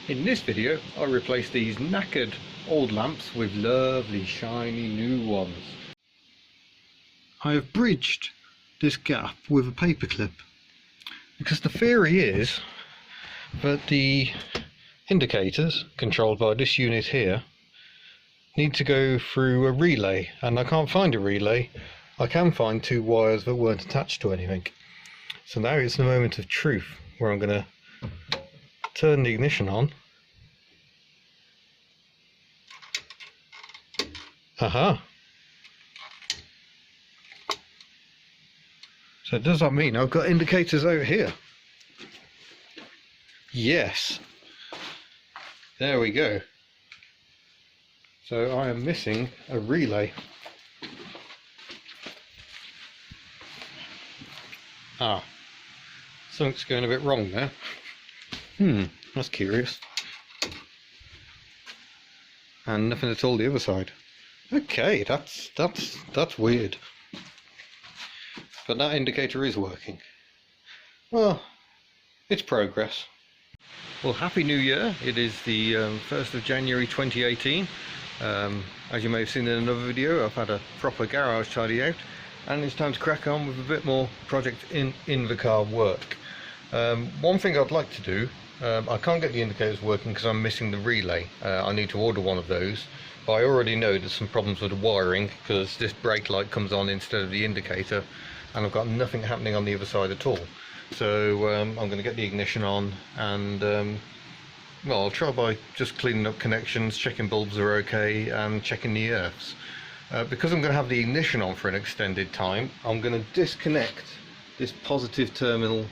In this video I replaced these knackered old lamps with lovely shiny new ones. I have bridged this gap with a paper clip because the theory is that the indicators controlled by this unit here need to go through a relay, and I can't find a relay. I can find two wires that weren't attached to anything. So now it's the moment of truth where I'm going to turn the ignition on. Aha! So does that mean I've got indicators out here? Yes! There we go. So I am missing a relay. Ah, something's going a bit wrong there. That's curious. And nothing at all the other side. Okay, that's weird. But that indicator is working. Well, it's progress. Well, Happy New Year. It is the 1st of January 2018. As you may have seen in another video, I've had a proper garage tidy out, and it's time to crack on with a bit more project Invacar work. One thing I'd like to do, I can't get the indicators working because I'm missing the relay. I need to order one of those, but I already know there's some problems with the wiring because this brake light comes on instead of the indicator, and I've got nothing happening on the other side at all. So I'm going to get the ignition on, and well, I'll try by just cleaning up connections, checking bulbs are okay, and checking the earths. Because I'm going to have the ignition on for an extended time, I'm going to disconnect this positive terminal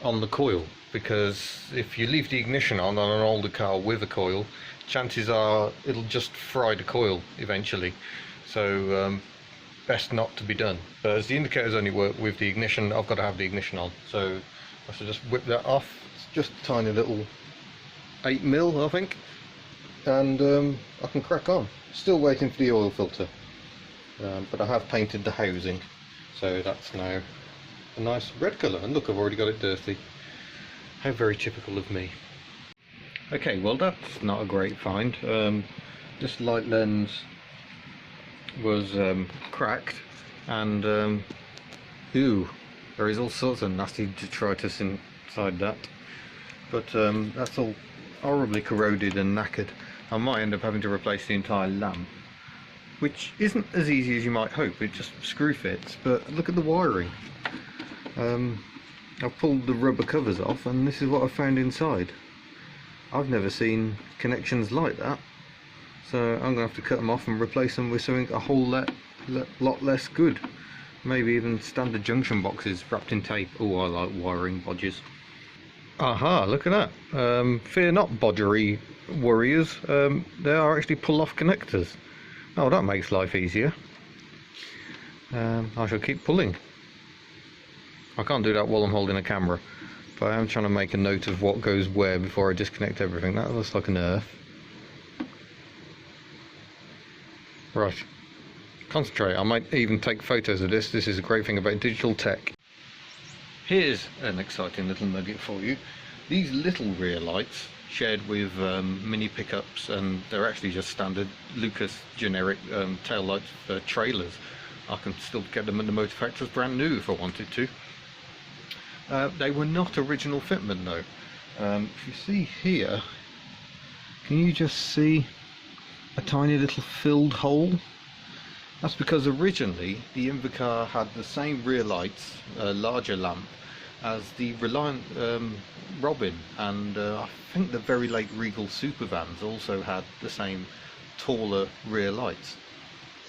on the coil, because if you leave the ignition on an older car with a coil, chances are it'll just fry the coil eventually. So best not to be done. But as the indicators only work with the ignition, I've got to have the ignition on. So I should just whip that off. It's just a tiny little 8mm, I think, and I can crack on. Still waiting for the oil filter, but I have painted the housing, so that's now a nice red colour. And look, I've already got it dirty. How very typical of me. Okay, well, that's not a great find. This light lens was cracked, and ooh, there is all sorts of nasty detritus inside that. But that's all horribly corroded and knackered. I might end up having to replace the entire lamp, which isn't as easy as you might hope. It just screw fits, but look at the wiring. I've pulled the rubber covers off, and this is what I found inside. I've never seen connections like that, so I'm going to have to cut them off and replace them with something a whole lot less good. Maybe even standard junction boxes wrapped in tape. Oh, I like wiring bodges. Aha, look at that. Fear not, bodgery warriors. They are actually pull-off connectors. Oh, that makes life easier. I shall keep pulling. I can't do that while I'm holding a camera, but I am trying to make a note of what goes where before I disconnect everything. That looks like an earth. Right. Concentrate. I might even take photos of this. This is a great thing about digital tech. Here's an exciting little nugget for you. These little rear lights shared with mini pickups, and they're actually just standard Lucas generic tail lights for trailers. I can still get them at the motor factors brand new if I wanted to. They were not original fitment though. If you see here, can you just see a tiny little filled hole? That's because originally the Invacar had the same rear lights, larger lamp, as the Reliant Robin, and I think the very late Regal Supervans also had the same taller rear lights.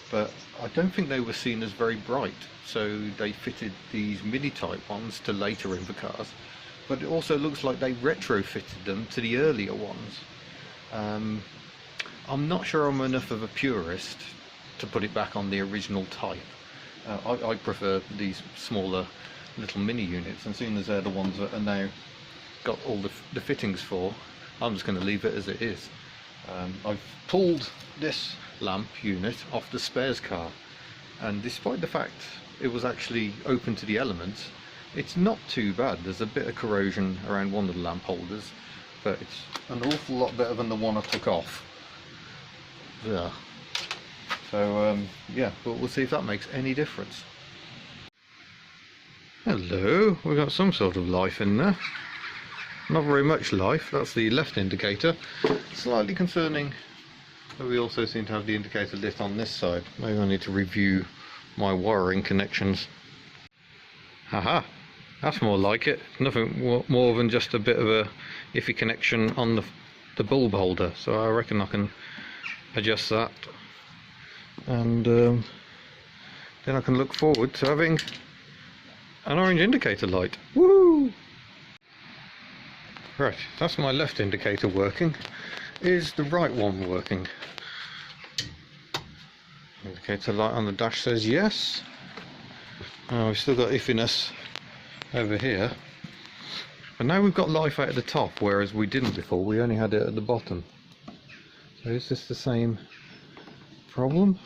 But I don't think they were seen as very bright, so they fitted these mini type ones to later Invacars. But it also looks like they retrofitted them to the earlier ones. I'm not sure I'm enough of a purist to put it back on the original type. I prefer these smaller little mini units, and seeing as they're the ones that are now got all the fittings for, I'm just going to leave it as it is. I've pulled this lamp unit off the spares car, and despite the fact it was actually open to the elements, it's not too bad. There's a bit of corrosion around one of the lamp holders, but it's an awful lot better than the one I took off. Yeah. So yeah, but we'll see if that makes any difference. Hello, we've got some sort of life in there. Not very much life. That's the left indicator. Slightly concerning that we also seem to have the indicator lit on this side. Maybe I need to review my wiring connections. Haha, that's more like it. Nothing more than just a bit of a iffy connection on the bulb holder. So I reckon I can adjust that, and then I can look forward to having an orange indicator light. Woo! Right, that's my left indicator working. Is the right one working? Indicator light on the dash says yes. We've still got iffiness over here, but now we've got life out at the top, whereas we didn't before. We only had it at the bottom. So is this the same problem?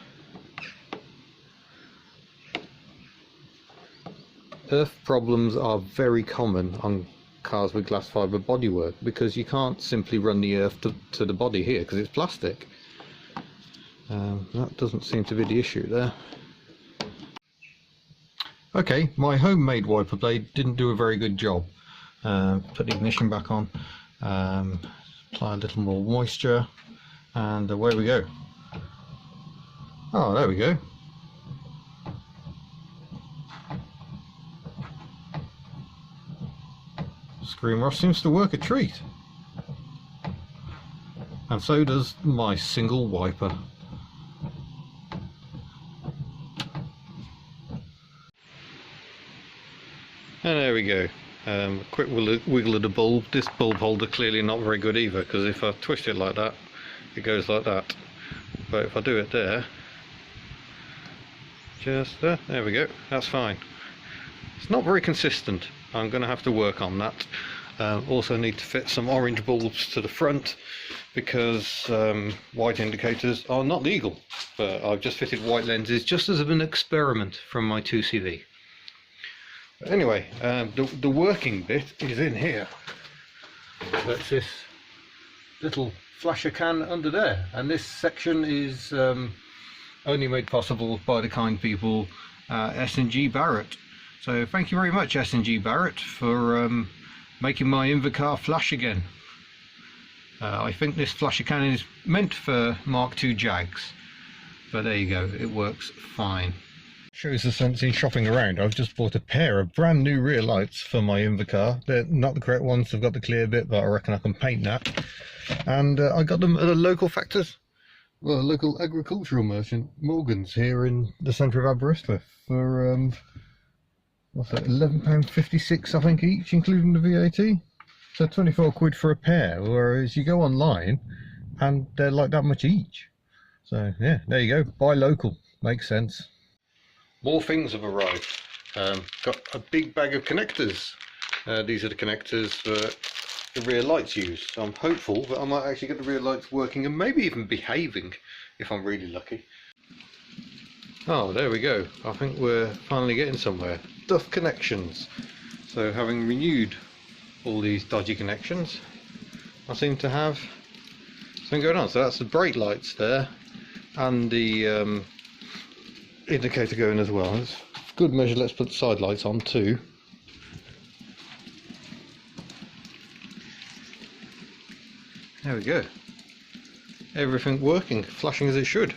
Earth problems are very common on cars with glass fibre bodywork, because you can't simply run the earth to the body here because it's plastic. That doesn't seem to be the issue there. Okay, my homemade wiper blade didn't do a very good job. Put the ignition back on, apply a little more moisture, and away we go. Oh, there we go. Screen rust seems to work a treat, and so does my single wiper. And there we go. Quick wiggle of the bulb. This bulb holder clearly not very good either, because if I twist it like that, it goes like that. But if I do it there, just there, there we go, that's fine. It's not very consistent. I'm going to have to work on that. Also need to fit some orange bulbs to the front, because white indicators are not legal. But I've just fitted white lenses just as an experiment from my 2CV. But anyway, the working bit is in here. That's this little flasher can under there, and this section is only made possible by the kind people S&G Barrett. So thank you very much, S&G Barrett, for making my Invacar flash again. I think this flasher can is meant for Mark II Jags, but there you go, it works fine. Shows the sense in shopping around. I've just bought a pair of brand new rear lights for my Invacar. They're not the correct ones, they've got the clear bit, but I reckon I can paint that. And I got them at a local factors, well, a local agricultural merchant, Morgan's, here in the centre of Aberystwyth, for what's that, £11.56 I think each, including the VAT. So 24 quid for a pair, whereas you go online and they're like that much each. So yeah, there you go, buy local, makes sense. More things have arrived. Got a big bag of connectors. These are the connectors that the rear lights use. So I'm hopeful that I might actually get the rear lights working and maybe even behaving if I'm really lucky. Oh, there we go. I think we're finally getting somewhere. Duff connections. So having renewed all these dodgy connections, I seem to have something going on. So that's the brake lights there, and the indicator going as well. It's good measure. Let's put the side lights on too. There we go. Everything working, flashing as it should.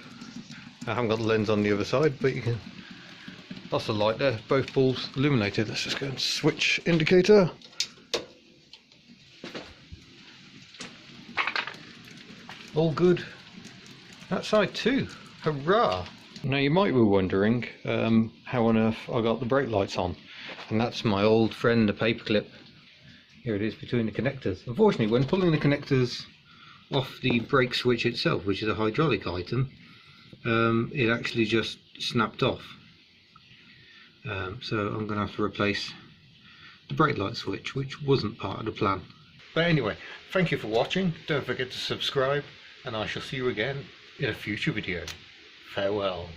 I haven't got the lens on the other side, but you can. That's the light there. Both bulbs illuminated. Let's just go and switch indicator. All good. That side too. Hurrah! Now you might be wondering how on earth I got the brake lights on, and that's my old friend, the paperclip. Here it is between the connectors. Unfortunately, when pulling the connectors off the brake switch itself, which is a hydraulic item, it actually just snapped off. So I'm going to have to replace the brake light switch, which wasn't part of the plan. But anyway, thank you for watching. Don't forget to subscribe, and I shall see you again in a future video. Farewell.